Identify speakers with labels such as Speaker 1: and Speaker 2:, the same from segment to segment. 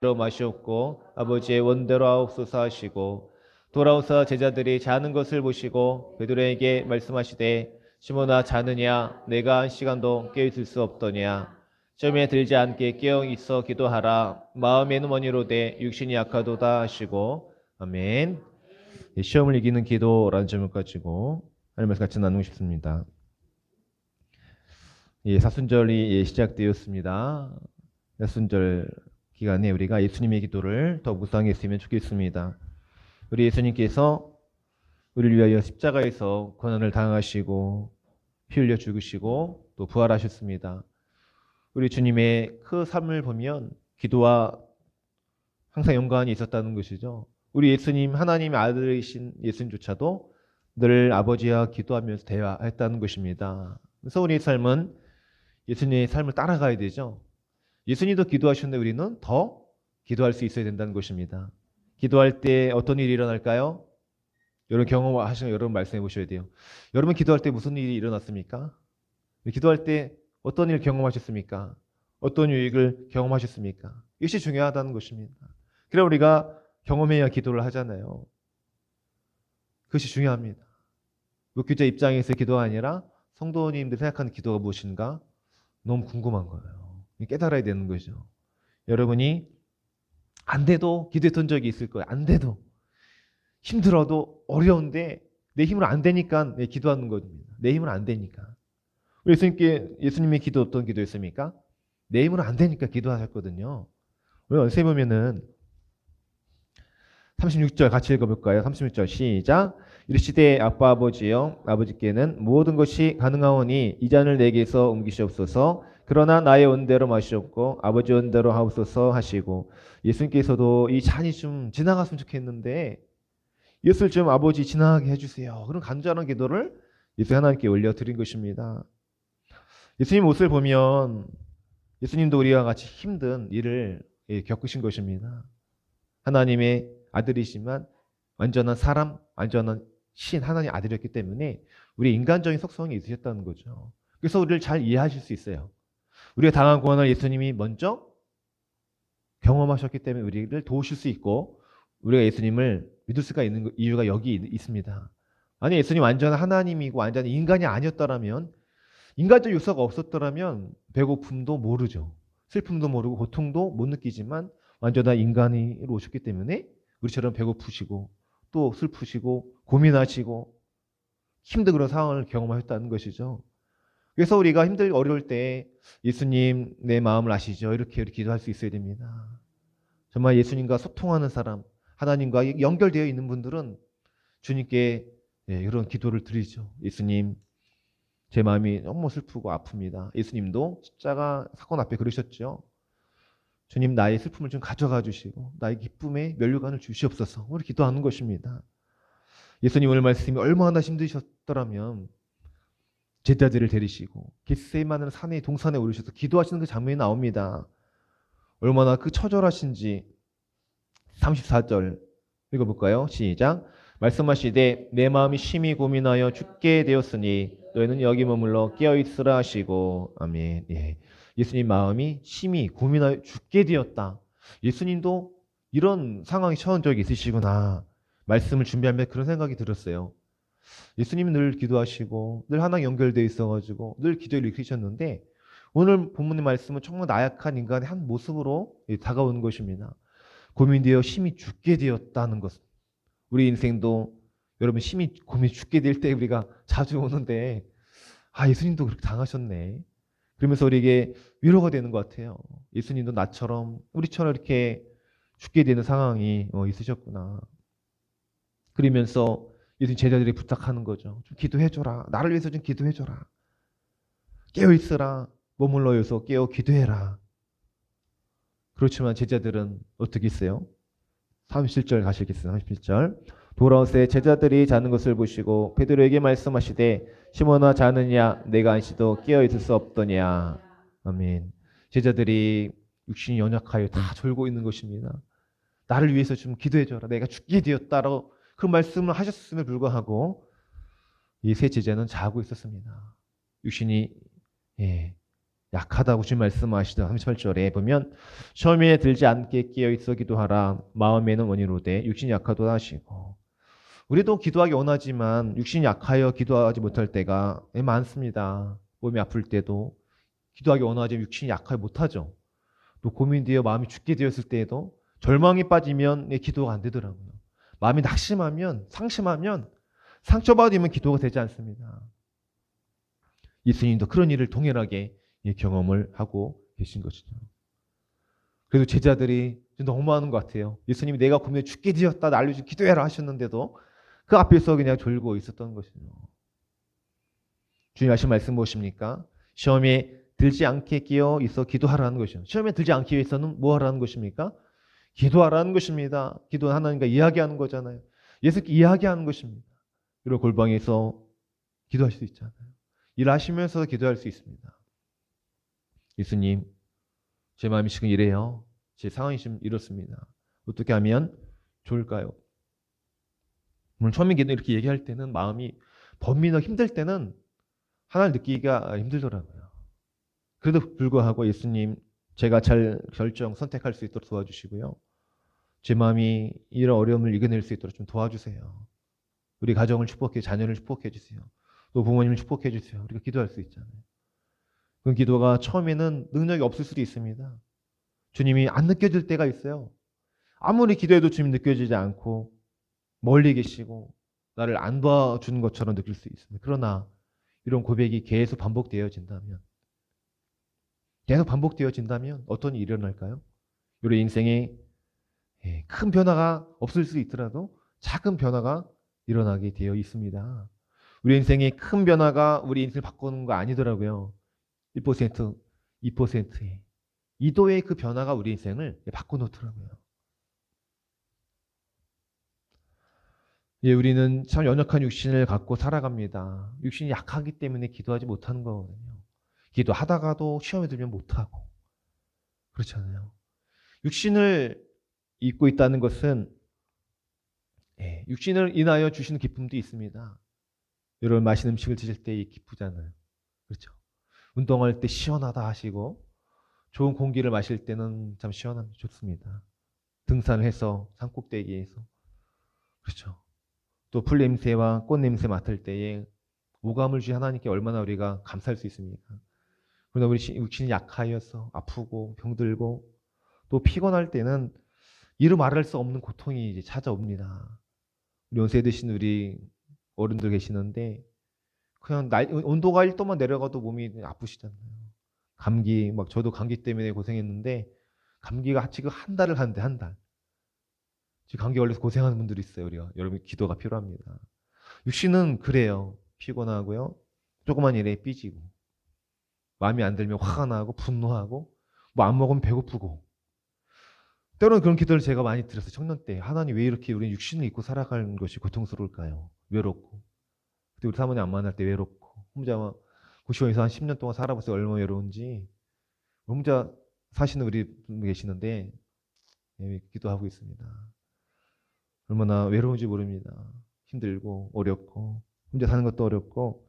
Speaker 1: 마시옵고 아버지의 원대로 하옵소서 하시고 돌아오사 제자들이 자는 것을 보시고 베드로에게 말씀하시되 시몬아 자느냐 내가 한 시간도 깨어 있을 수 없더냐 시험에 들지 않게 깨어 있어 기도하라 마음에는 원이로되 육신이 약하도다 하시고 아멘. 시험을 이기는 기도라는 제목 가지고 하나님 말씀 같이 나누고 싶습니다. 사순절이 시작되었습니다. 사순절 기간에 우리가 예수님의 기도를 더 묵상했으면 좋겠습니다. 우리 예수님께서 우리를 위하여 십자가에서 고난을 당하시고 피 흘려 죽으시고 또 부활하셨습니다. 우리 주님의 그 삶을 보면 기도와 항상 연관이 있었다는 것이죠. 우리 예수님 하나님의 아들이신 예수님조차도 늘 아버지와 기도하면서 대화했다는 것입니다. 그래서 우리의 삶은 예수님의 삶을 따라가야 되죠. 예수님도 기도하셨는데 우리는 더 기도할 수 있어야 된다는 것입니다. 기도할 때 어떤 일이 일어날까요? 여러분 경험하시는 여러분 말씀해 보셔야 돼요. 여러분 기도할 때 무슨 일이 일어났습니까? 기도할 때 어떤 일 경험하셨습니까? 어떤 유익을 경험하셨습니까? 이것이 중요하다는 것입니다. 그래 우리가 경험해야 기도를 하잖아요. 그것이 중요합니다. 목회자 입장에서 기도가 아니라 성도님들 생각하는 기도가 무엇인가? 너무 궁금한 거예요. 깨달아야 되는 거죠. 여러분이 안 돼도 기도했던 적이 있을 거예요. 안 돼도. 힘들어도 어려운데 내 힘으로 안 되니까 기도하는 겁니다. 내 힘으로 안 되니까. 예수님의 기도 어떤 기도였습니까? 내 힘으로 안 되니까 기도하셨거든요. 우리 어디서 보면은 36절 같이 읽어볼까요? 36절 시작. 이르시되 아빠 아버지여 아버지께는 모든 것이 가능하오니 이 잔을 내게서 옮기시옵소서. 그러나 나의 원대로 마시옵고 아버지 원대로 하옵소서 하시고 예수님께서도 이 잔이 좀 지나갔으면 좋겠는데 이것을 좀 아버지 지나가게 해주세요. 그런 간절한 기도를 예수 하나님께 올려드린 것입니다. 예수님 모습을 보면 예수님도 우리와 같이 힘든 일을 겪으신 것입니다. 하나님의 아들이지만 완전한 사람, 완전한 신, 하나님의 아들이었기 때문에 우리 인간적인 속성이 있으셨다는 거죠. 그래서 우리를 잘 이해하실 수 있어요. 우리가 당한 고난을 예수님이 먼저 경험하셨기 때문에 우리를 도우실 수 있고 우리가 예수님을 믿을 수가 있는 이유가 여기 있습니다. 아니 예수님 완전한 하나님이고 완전 인간이 아니었더라면 인간적 요소가 없었더라면 배고픔도 모르죠. 슬픔도 모르고 고통도 못 느끼지만 완전한 인간으로 오셨기 때문에 우리처럼 배고프시고 또 슬프시고 고민하시고 힘든 그런 상황을 경험하셨다는 것이죠. 그래서 우리가 힘들고 어려울 때 예수님 내 마음을 아시죠? 이렇게 기도할 수 있어야 됩니다. 정말 예수님과 소통하는 사람, 하나님과 연결되어 있는 분들은 주님께 이런 기도를 드리죠. 예수님, 제 마음이 너무 슬프고 아픕니다. 예수님도 십자가 사건 앞에 그러셨죠. 주님 나의 슬픔을 좀 가져가 주시고 나의 기쁨에 면류관을 주시옵소서. 우리 기도하는 것입니다. 예수님 오늘 말씀이 얼마나 힘드셨더라면 제자들을 데리시고 겟세마네 산의 동산에 오르셔서 기도하시는 그 장면이 나옵니다. 얼마나 그 처절하신지 34절 읽어볼까요? 시작. 말씀하시되 내 마음이 심히 고민하여 죽게 되었으니 너희는 여기 머물러 깨어있으라 하시고 아멘. 예수님 마음이 심히 고민하여 죽게 되었다. 예수님도 이런 상황에 처한 적이 있으시구나. 말씀을 준비하면 그런 생각이 들었어요. 예수님은 늘 기도하시고 늘 하나님 연결되어 있어가지고 늘 기도를 일으키셨는데 오늘 본문의 말씀은 정말 나약한 인간의 한 모습으로 다가오는 것입니다. 고민되어 심히 죽게 되었다는 것. 우리 인생도 여러분 심히 고민 죽게 될 때 우리가 자주 오는데 예수님도 그렇게 당하셨네. 그러면서 우리에게 위로가 되는 것 같아요. 예수님도 나처럼 우리처럼 이렇게 죽게 되는 상황이 있으셨구나. 그러면서 예수님 제자들이 부탁하는 거죠. 좀 기도해줘라. 나를 위해서 좀 기도해줘라. 깨어있으라. 머물러여서 깨어 기도해라. 그렇지만 제자들은 어떻게 했어요? 37절 가시겠어요? 37절. 돌아오세 제자들이 자는 것을 보시고 베드로에게 말씀하시되 시몬아 자느냐 내가 안시도 깨어 있을 수 없더냐. 아멘. 제자들이 육신이 연약하여 다 졸고 있는 것입니다. 나를 위해서 좀 기도해줘라. 내가 죽게 되었다라고 그 말씀을 하셨음에 불구하고 이 세 제자는 자고 있었습니다. 육신이 약하다고 주님 말씀하시던 38절에 보면 시험에 들지 않게 깨어 있어 기도하라. 마음에는 원이로되 육신이 약하도다 하시고 우리도 기도하기 원하지만 육신이 약하여 기도하지 못할 때가 많습니다. 몸이 아플 때도 기도하기 원하지만 육신이 약하여 못하죠. 또 고민되어 마음이 죽게 되었을 때에도 절망에 빠지면 내 기도가 안 되더라고요. 마음이 낙심하면 상심하면 상처받으면 기도가 되지 않습니다. 예수님도 그런 일을 동일하게 경험을 하고 계신 것이죠. 그래도 제자들이 너무 많은 것 같아요. 예수님이 내가 고민에 죽게 되었다 알려주고 기도해라 하셨는데도 그 앞에서 그냥 졸고 있었던 것이죠. 주님 하신 말씀 무엇입니까? 시험에 들지 않게 끼어 있어 기도하라는 것이죠. 시험에 들지 않기 위해서는 뭐 하라는 것입니까? 기도하라는 것입니다. 기도는 하나님과 이야기하는 거잖아요. 예수께 이야기하는 것입니다. 그리고 골방에서 기도할 수 있잖아요. 일하시면서 기도할 수 있습니다. 예수님, 제 마음이 지금 이래요. 제 상황이 지금 이렇습니다. 어떻게 하면 좋을까요? 물론 처음에 이렇게 얘기할 때는 마음이 범민하고 힘들 때는 하나를 느끼기가 힘들더라고요. 그래도 불구하고 예수님, 제가 잘 선택할 수 있도록 도와주시고요. 제 마음이 이런 어려움을 이겨낼 수 있도록 좀 도와주세요. 우리 가정을 축복해, 자녀를 축복해 주세요. 또 부모님을 축복해 주세요. 우리가 기도할 수 있잖아요. 그 기도가 처음에는 능력이 없을 수도 있습니다. 주님이 안 느껴질 때가 있어요. 아무리 기도해도 주님 느껴지지 않고 멀리 계시고 나를 안 도와주는 것처럼 느낄 수 있습니다. 그러나 이런 고백이 계속 반복되어진다면 어떤 일이 일어날까요? 우리 인생에 큰 변화가 없을 수 있더라도 작은 변화가 일어나게 되어 있습니다. 우리 인생에 큰 변화가 우리 인생을 바꾸는 거 아니더라고요. 1%, 2%의 2도의 그 변화가 우리 인생을 바꿔놓더라고요. 우리는 참 연약한 육신을 갖고 살아갑니다. 육신이 약하기 때문에 기도하지 못하는 거거든요. 기도하다가도 시험에 들면 못하고 그렇잖아요. 육신을 입고 있다는 것은 육신을 인하여 주시는 기쁨도 있습니다. 여러분 맛있는 음식을 드실 때 기쁘잖아요. 그렇죠. 운동할 때 시원하다 하시고 좋은 공기를 마실 때는 참 시원하고 좋습니다. 등산을 해서 산꼭대기에서 그렇죠. 또 풀 냄새와 꽃 냄새 맡을 때에 오감을 주신 하나님께 얼마나 우리가 감사할 수 있습니까? 그러나 우리 육신이 약하여서 아프고 병들고 또 피곤할 때는 이루 말할 수 없는 고통이 이제 찾아옵니다. 우리 연세 드신 우리 어른들 계시는데 그냥 온도가 1도만 내려가도 몸이 아프시잖아요. 감기 막 저도 감기 때문에 고생했는데 감기가 지금 한 달을 가는데 한 달. 지금 감기 걸려서 고생하는 분들이 있어요. 우리가 여러분 기도가 필요합니다. 육신은 그래요. 피곤하고요. 조그만 일에 삐지고 마음이 안 들면 화가 나고 분노하고 뭐 안 먹으면 배고프고 때로는 그런 기도를 제가 많이 드렸어요. 청년 때 하나님 왜 이렇게 우리 육신을 입고 살아가는 것이 고통스러울까요? 외롭고 그때 우리 사모님 안 만날 때 외롭고 혼자 고시원에서 한 10년 동안 살아보세요. 얼마나 외로운지 혼자 사시는 우리 분 계시는데 기도하고 있습니다. 얼마나 외로운지 모릅니다. 힘들고 어렵고 혼자 사는 것도 어렵고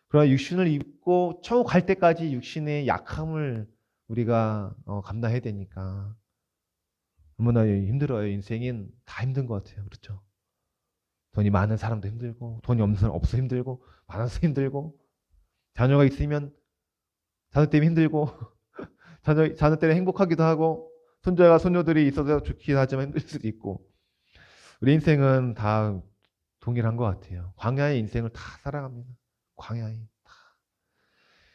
Speaker 1: 그러나 육신을 입고 천국 갈 때까지 육신의 약함을 우리가 감당해야 되니까 얼마나 힘들어요. 인생은 다 힘든 것 같아요. 그렇죠? 돈이 많은 사람도 힘들고 돈이 없는 사람 없어 힘들고 많아서 힘들고 자녀가 있으면 자녀 때문에 힘들고 자녀 때문에 행복하기도 하고 손자가 손녀들이 있어서 좋긴 하지만 힘들 수도 있고 우리 인생은 다 동일한 것 같아요. 광야의 인생을 다 살아갑니다. 광야의 다.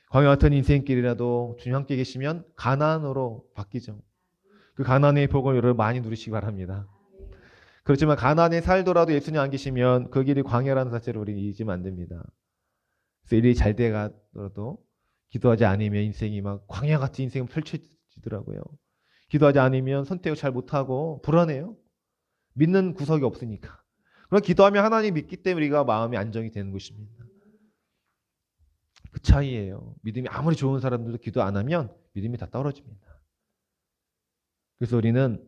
Speaker 1: 광야 같은 인생길이라도 주님 함께 계시면 가나안으로 바뀌죠. 그 가나안의 복을 여러분 많이 누리시기 바랍니다. 그렇지만 가나안에 살더라도 예수님 안 계시면 그 길이 광야라는 사실을 우리 잊으면 안 됩니다. 그래서 일이 잘 돼가더라도 기도하지 않으면 인생이 막 광야 같은 인생은 펼쳐지더라고요. 기도하지 않으면 선택을 잘 못하고 불안해요. 믿는 구석이 없으니까. 그럼 기도하면 하나님 믿기 때문에 우리가 마음이 안정이 되는 것입니다. 그 차이예요. 믿음이 아무리 좋은 사람들도 기도 안 하면 믿음이 다 떨어집니다. 그래서 우리는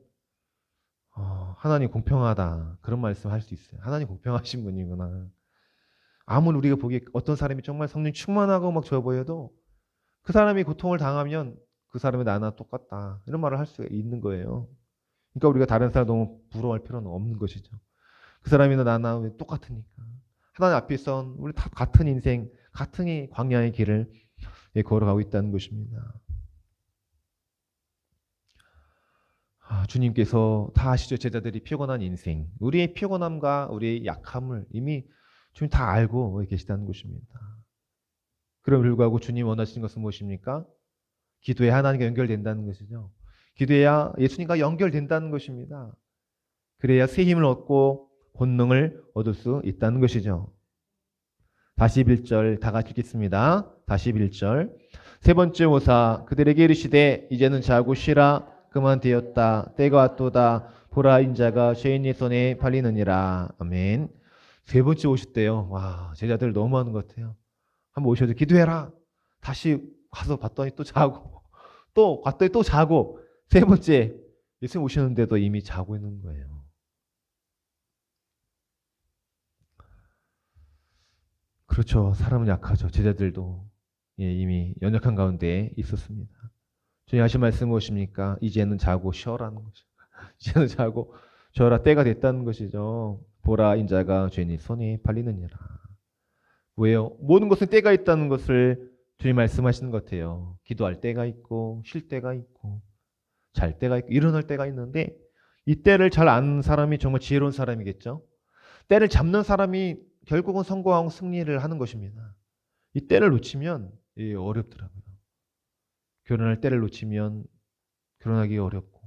Speaker 1: 하나님 공평하다 그런 말씀 할 수 있어요. 하나님 공평하신 분이구나. 아무리 우리가 보기에 어떤 사람이 정말 성령 충만하고 막 좋아 보여도 그 사람이 고통을 당하면 그 사람이 나나 똑같다. 이런 말을 할 수가 있는 거예요. 그러니까 우리가 다른 사람 너무 부러워할 필요는 없는 것이죠. 그 사람이나 나나 왜 똑같으니까. 하나님 앞에선 우리 다 같은 인생, 같은 이 광야의 길을 걸어가고 있다는 것입니다. 주님께서 다 아시죠? 제자들이 피곤한 인생, 우리의 피곤함과 우리의 약함을 이미 주님 다 알고 계시다는 것입니다. 그럼 불구하고 주님 원하시는 것은 무엇입니까? 기도에 하나님과 연결된다는 것이죠. 기도해야 예수님과 연결된다는 것입니다. 그래야 새 힘을 얻고 권능을 얻을 수 있다는 것이죠. 다시 1절 다 같이 읽겠습니다. 다시 1절. 세 번째 오사 그들에게 이르시되 이제는 자고 쉬라 그만 되었다 때가 왔도다 보라 인자가 죄인의 손에 팔리느니라. 아멘. 세 번째 오실 때요. 와, 제자들 너무하는 것 같아요. 한번 오셔도 기도해라. 다시 가서 봤더니 또 자고 또 갔더니 또 자고 세 번째 예수님 오시는데도 이미 자고 있는 거예요. 그렇죠. 사람은 약하죠. 제자들도 이미 연약한 가운데 있었습니다. 주님 하신 말씀 무엇입니까? 이제는 자고 쉬어라는 거죠. 이제는 자고 쉬어라. 때가 됐다는 것이죠. 보라 인자가 죄인의 손에 팔리느니라. 왜요? 모든 것은 때가 있다는 것을 주님 말씀하시는 것 같아요. 기도할 때가 있고 쉴 때가 있고 잘 때가 있고 일어날 때가 있는데 이 때를 잘 아는 사람이 정말 지혜로운 사람이겠죠. 때를 잡는 사람이 결국은 성공하고 승리를 하는 것입니다. 이 때를 놓치면 어렵더라고요. 결혼할 때를 놓치면 결혼하기 어렵고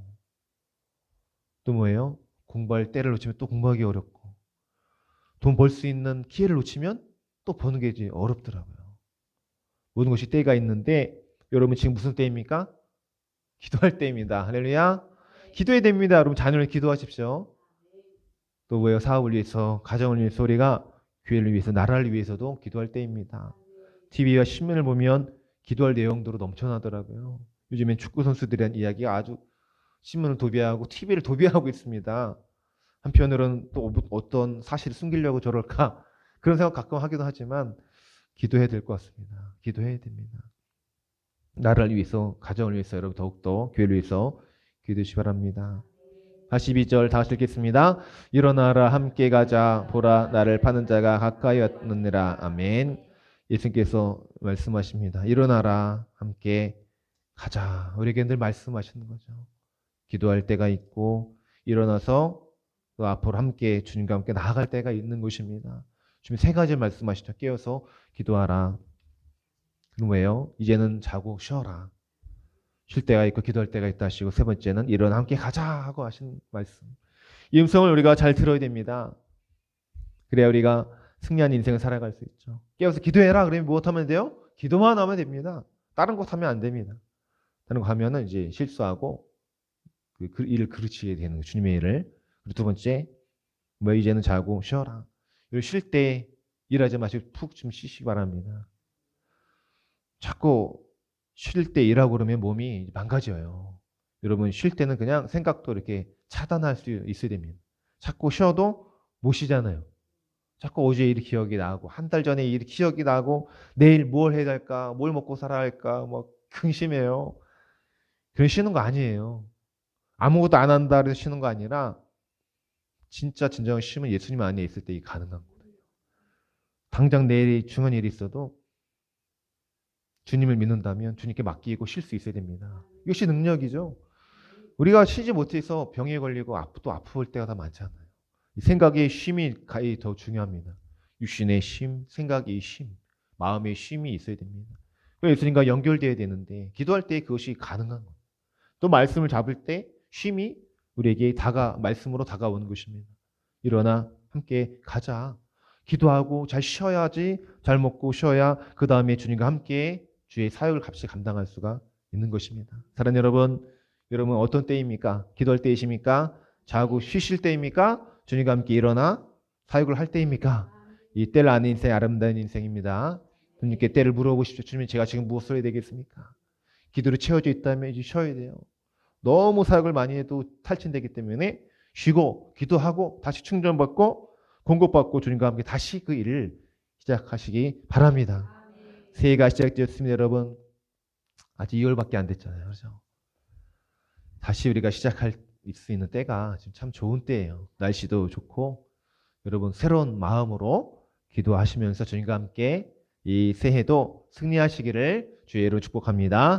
Speaker 1: 또 뭐예요? 공부할 때를 놓치면 또 공부하기 어렵고 돈 벌 수 있는 기회를 놓치면 또 버는 게 이제 어렵더라고요. 모든 것이 때가 있는데 여러분 지금 무슨 때입니까? 기도할 때입니다. 할렐루야. 기도해야 됩니다. 여러분 자녀를 기도하십시오. 또 뭐예요? 사업을 위해서, 가정을 위해서, 우리가 교회를 위해서, 나라를 위해서도 기도할 때입니다. TV와 신문을 보면 기도할 내용도로 넘쳐나더라고요. 요즘엔 축구 선수들에 대한 이야기가 아주 신문을 도배하고 TV를 도배하고 있습니다. 한편으로는 또 어떤 사실을 숨기려고 저럴까 그런 생각 가끔 하기도 하지만 기도해야 될 것 같습니다. 기도해야 됩니다. 나라를 위해서, 가정을 위해서, 여러분 더욱더 교회를 위해서 기도해 주시기 바랍니다. 42절 다시 읽겠습니다. 일어나라 함께 가자 보라 나를 파는 자가 가까이 왔느니라. 아멘. 예수님께서 말씀하십니다. 일어나라 함께 가자. 우리에게 늘 말씀하시는 거죠. 기도할 때가 있고 일어나서 또 앞으로 함께 주님과 함께 나아갈 때가 있는 것입니다. 주님 세 가지 말씀하시죠. 깨어서 기도하라. 그럼 왜요? 이제는 자고 쉬어라. 쉴 때가 있고 기도할 때가 있다 하시고 세 번째는 일어나 함께 가자 하고 하신 말씀. 이 음성을 우리가 잘 들어야 됩니다. 그래야 우리가 승리한 인생을 살아갈 수 있죠. 깨어서 기도해라. 그러면 무엇하면 돼요? 기도만 하면 됩니다. 다른 것 하면 안 됩니다. 다른 거 하면은 이제 실수하고 그 일을 그르치게 되는 거예요. 주님의 일을. 그리고 두 번째, 뭐 이제는 자고 쉬어라. 쉴 때 일하지 마시고 푹 좀 쉬시기 바랍니다. 자꾸 쉴 때 일하고 그러면 몸이 망가져요. 여러분 쉴 때는 그냥 생각도 이렇게 차단할 수 있어야 됩니다. 자꾸 쉬어도 못 쉬잖아요. 자꾸 어제 일 기억이 나고 한 달 전에 일 기억이 나고 내일 뭘 해야 할까, 뭘 먹고 살아야 할까, 뭐 근심해요. 그런 쉬는 거 아니에요. 아무것도 안 한다 해서 쉬는 거 아니라 진짜 진정한 쉼은 예수님 안에 있을 때 가능한 거예요. 당장 내일 중요한 일이 있어도 주님을 믿는다면 주님께 맡기고 쉴 수 있어야 됩니다. 이것이 능력이죠. 우리가 쉬지 못해서 병에 걸리고 또 아플 때가 더 많잖아요. 생각의 쉼이 더 중요합니다. 육신의 쉼, 생각의 쉼, 마음의 쉼이 있어야 됩니다. 예수님과 연결돼야 되는데 기도할 때 그것이 가능한 거예요. 또 말씀을 잡을 때 쉼이 우리에게 말씀으로 다가오는 것입니다. 일어나 함께 가자. 기도하고 잘 쉬어야지, 잘 먹고 쉬어야 그 다음에 주님과 함께 주의 사역을 같이 감당할 수가 있는 것입니다. 사랑하는 여러분 어떤 때입니까? 기도할 때이십니까? 자고 쉬실 때입니까? 주님과 함께 일어나 사역을 할 때입니까? 이 때를 아는 인생 아름다운 인생입니다. 주님께 때를 물어보십시오. 주님 제가 지금 무엇을 해야 되겠습니까? 기도로 채워져 있다면 이제 쉬어야 돼요. 너무 사역을 많이 해도 탈진되기 때문에 쉬고 기도하고 다시 충전받고 공급받고 주님과 함께 다시 그 일을 시작하시기 바랍니다. 새해가 시작되었습니다. 여러분 아직 2월밖에 안 됐잖아요. 그렇죠? 다시 우리가 시작할 수 있는 때가 지금 참 좋은 때예요. 날씨도 좋고 여러분 새로운 마음으로 기도하시면서 주님과 함께 이 새해도 승리하시기를 주의 이름으로 축복합니다.